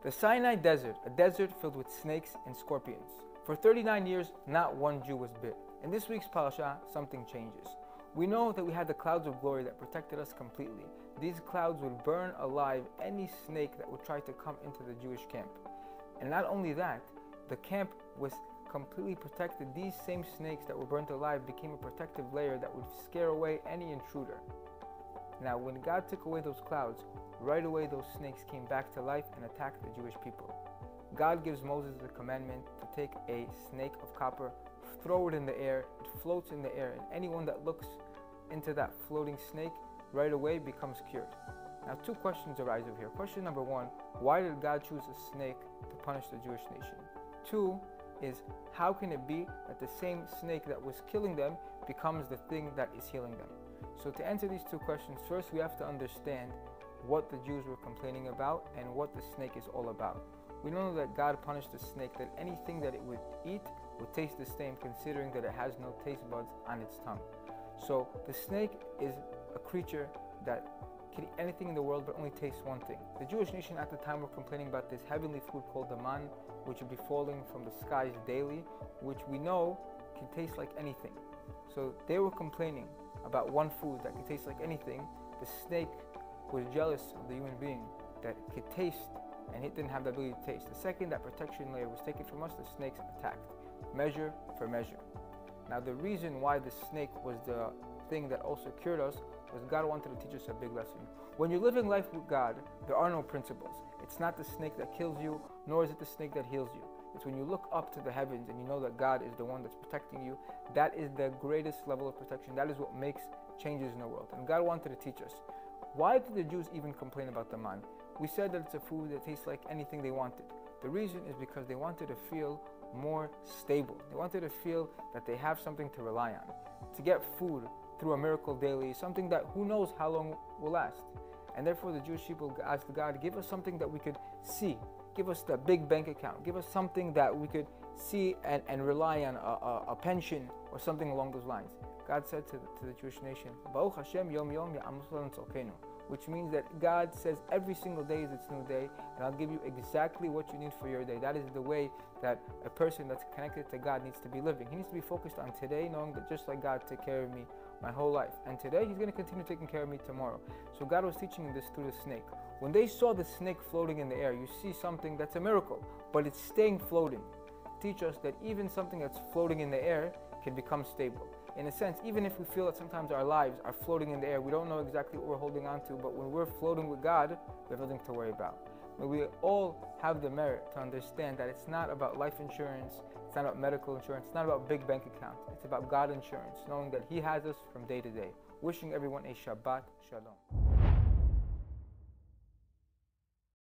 The Sinai Desert, a desert filled with snakes and scorpions. For 39 years, not one Jew was bit. In this week's Parashat, something changes. We know that we had the clouds of glory that protected us completely. These clouds would burn alive any snake that would try to come into the Jewish camp. And not only that, the camp was completely protected. These same snakes that were burnt alive became a protective layer that would scare away any intruder. Now, when God took away those clouds, right away those snakes came back to life and attacked the Jewish people. God gives Moses the commandment to take a snake of copper, throw it in the air, it floats in the air, and anyone that looks into that floating snake right away becomes cured. Now, two questions arise over here. Question number one, why did God choose a snake to punish the Jewish nation? Two is, how can it be that the same snake that was killing them becomes the thing that is healing them? So to answer these two questions, first we have to understand what the Jews were complaining about and what the snake is all about. We know that God punished the snake, that anything that it would eat would taste the same, considering that it has no taste buds on its tongue. So the snake is a creature that can eat anything in the world but only tastes one thing. The Jewish nation at the time were complaining about this heavenly food called the man, which would be falling from the skies daily, which we know can taste like anything. So they were complaining about one food that could taste like anything. The snake was jealous of the human being that it could taste and it didn't have the ability to taste. The second that protection layer was taken from us, the snakes attacked. Measure for measure. Now the reason why the snake was the thing that also cured us was God wanted to teach us a big lesson. When you're living life with God, there are no principles. It's not the snake that kills you, nor is it the snake that heals you. It's when you look up to the heavens and you know that God is the one that's protecting you. That is the greatest level of protection. That is what makes changes in the world. And God wanted to teach us. Why did the Jews even complain about the man? We said that it's a food that tastes like anything they wanted. The reason is because they wanted to feel more stable. They wanted to feel that they have something to rely on. To get food through a miracle daily is something that who knows how long will last. And therefore the Jewish people asked God, give us something that we could see. Give us the big bank account. Give us something that we could see and rely on, a pension or something along those lines. God said to the Jewish nation, Baruch Hashem Yom Yom Ya'amusan Tzolkenu, which means that God says every single day is its new day, and I'll give you exactly what you need for your day. That is the way that a person that's connected to God needs to be living. He needs to be focused on today, knowing that just like God took care of me my whole life, and today He's going to continue taking care of me tomorrow. So God was teaching this through the snake. When they saw the snake floating in the air, you see something that's a miracle, but it's staying floating. Teach us that even something that's floating in the air can become stable. In a sense, even if we feel that sometimes our lives are floating in the air, we don't know exactly what we're holding on to, but when we're floating with God, we have nothing to worry about. May we all have the merit to understand that it's not about life insurance, it's not about medical insurance, it's not about big bank accounts, it's about God insurance, knowing that He has us from day to day. Wishing everyone a Shabbat Shalom.